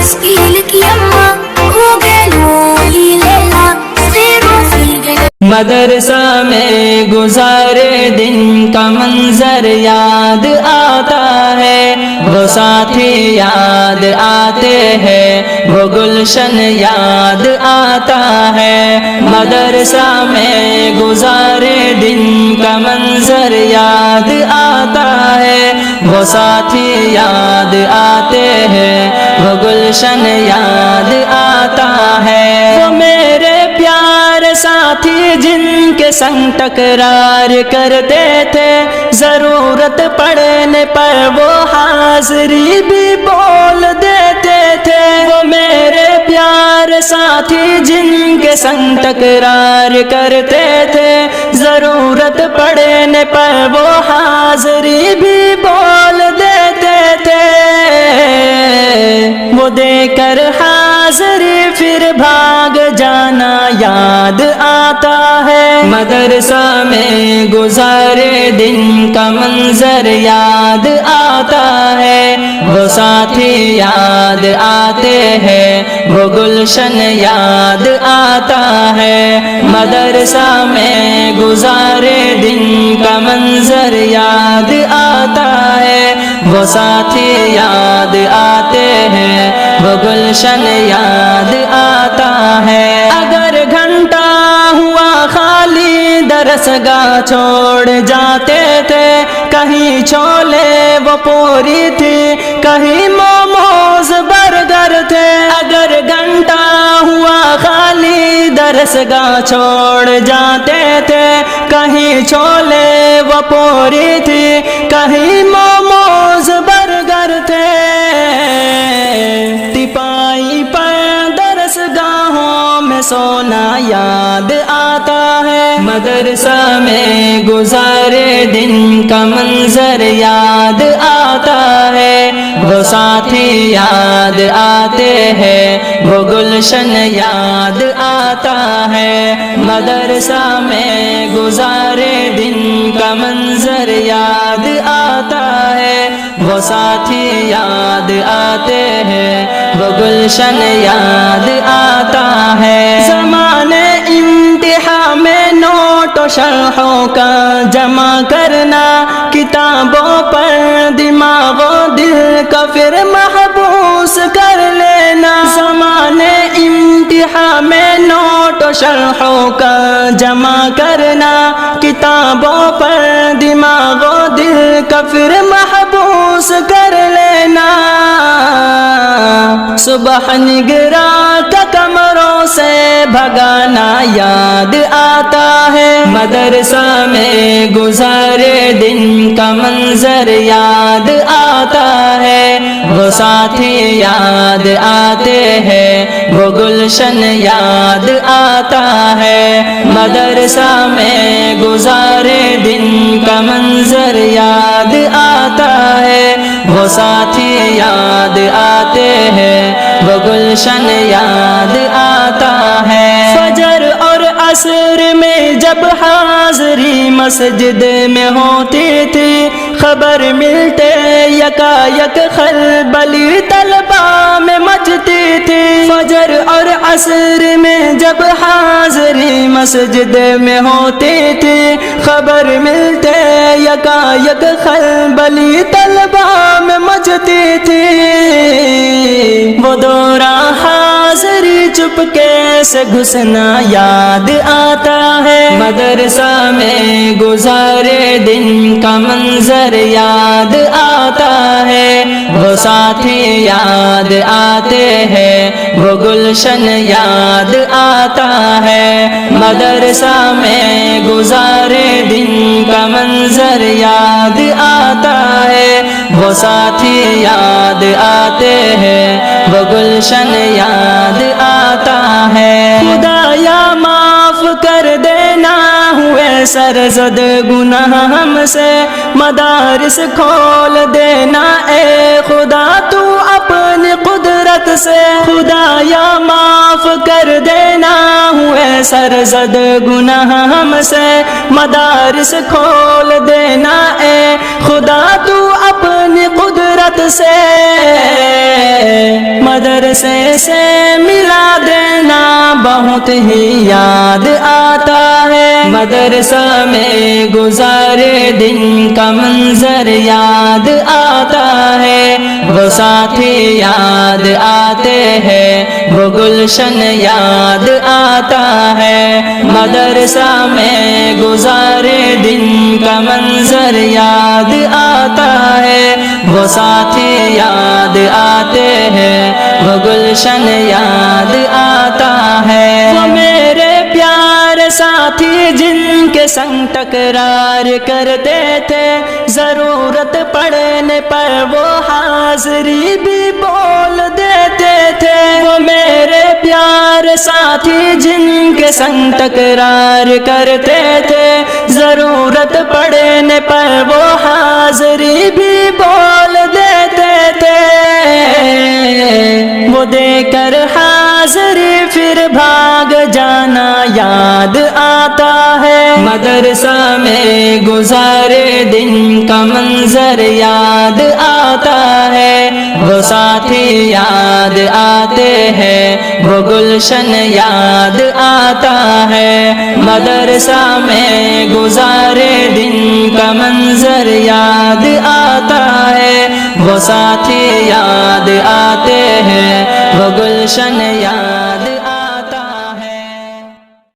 تسكيل لك يما وقالوا لي ليلى خير في قلب مدرسہ میں گزارے دن کا منظر یاد آتا ہے، وہ ساتھی یاد آتے ہیں، وہ گلشن یاد آتا ہے۔ مدرسہ میں گزارے دن کا منظر یاد آتا ہے، وہ ساتھی یاد آتے ہیں، وہ گلشن یاد آتا ہے۔ وہ میرے پیارے ساتھی جن کے سنگ تکرار کرتے تھے، ضرورت پڑنے پر وہ حاضری بھی بول دیتے تھے۔ وہ میرے پیارے ساتھی جن کے سنگ تکرار کرتے تھے، ضرورت پڑنے پر وہ حاضری بھی بول دیتے تھے۔ وہ دے کر حاضری پھر بھاگ جانا یاد آتا ہے۔ مدرسہ میں گزارے دن کا منظر یاد آتا ہے، وہ ساتھی یاد آتے ہیں، وہ گلشن یاد آتا ہے۔ مدرسہ میں گزارے دن کا منظر یاد آتا ہے، وہ ساتھی یاد آتے ہیں، وہ گلشن یاد آتا ہے۔ اگر گھنٹہ ہوا خالی درس گاہ چھوڑ جاتے تھے، کہیں چھولے وہ پوری تھی، کہیں موموز برگر تھے۔ اگر گھنٹہ ہوا خالی درس گاہ چھوڑ جاتے تھے، کہیں چھولے وہ پوری تھی، کہیں موموز برگر تھے۔ ٹپائی پر درس گاہوں میں سونا یاد آتا ہے۔ مدرسہ میں گزارے دن کا منظر یاد آتا ہے، وہ ساتھی یاد آتے ہیں، وہ گلشن یاد آتا ہے۔ مدرسہ میں گزارے دن کا منظر یاد آتا ہے، وہ ساتھی یاد آتے ہیں، وہ گلشن یاد آتا ہے۔ زمانے امتحان میں نوٹ و شرحوں کا جمع کرنا، کتابوں پر دماغ و دل کا پھر محبوس کر لینا۔ زمانے امتحان میں نوٹ و شرحوں کا جمع کرنا، کتابوں پر دماغ و دل کا پھر محبوس کر لینا۔ صبح نگراں کا کمروں سے بھگانا یاد آتا ہے۔ مدرسہ میں گزارے دن کا منظر یاد آتا ہے، وہ ساتھی یاد آتے ہیں، وہ گلشن یاد آتا ہے۔ مدرسہ میں گزارے دن کا منظر یاد آتا ہے، وہ ساتھی یاد آتے ہیں، وہ گلشن یاد آتا ہے۔ فجر اور عصر میں جب حاضری مسجد میں ہوتی تھی، خبر ملتے یکا یک خلبلی طلبہ میں مچتی تھی۔ فجر اور عصر میں جب حاضری مسجد میں ہوتی تھی، خبر ملتے یکا یک خلبلی طلبہ میں مچتی تھی۔ وہ دورہ حاضری چپکے سے گھسنا یاد آتا ہے۔ مدرسہ میں گزارے دن کا منظر یاد آتا ہے، وہ ساتھی یاد آتے ہیں، وہ گلشن یاد آتا ہے۔ مدرسہ میں گزارے دن کا منظر یاد آتا ہے، وہ ساتھی یاد آتے ہیں، وہ گلشن یاد آتا ہے۔ خدایا معاف کر دینا ہوئے سرزد گناہ ہم سے، مدارس کھول دینا اے خدا تو اپنی قدرت سے۔ خدایا معاف کر دینا ہوئے سرزد گناہ ہم سے، مدارس کھول دینا اے خدا تو اپنی قدرت سے۔ مدرسے سے ملا دینا بہت ہی یاد آتا ہے، مدرسہ میں گزارے دن کا منظر یاد آتا ہے، وہ ساتھی یاد آتے ہیں، وہ گلشن یاد آتا ہے، مدرسہ میں گزارے دن کا منظر یاد آتا ہے، وہ ساتھی یاد آتے ہیں، وہ گلشن یاد آتا ہے، وہ میرے پیارے ساتھی جن کے سنگ تکرار کرتے تھے، ضرورت پڑنے پر وہ حاضری بھی بول دیتے تھے، وہ میرے پیارے ساتھی جن کے سنگ تکرار کرتے تھے، ضرورت پڑنے پر وہ حاضری بھی بول دیتے تھے، وہ دے کر حاضری پھر بھاگ جانا یاد آتا ہے، مدرسہ میں گزارے دن کا منظر یاد آتا ہے، وہ ساتھی یاد آتے ہیں، وہ گلشن یاد آتا ہے، مدرسہ میں گزارے دن کا منظر یاد آتا ہے، وہ ساتھی یاد آتے ہیں، وہ گلشن یاد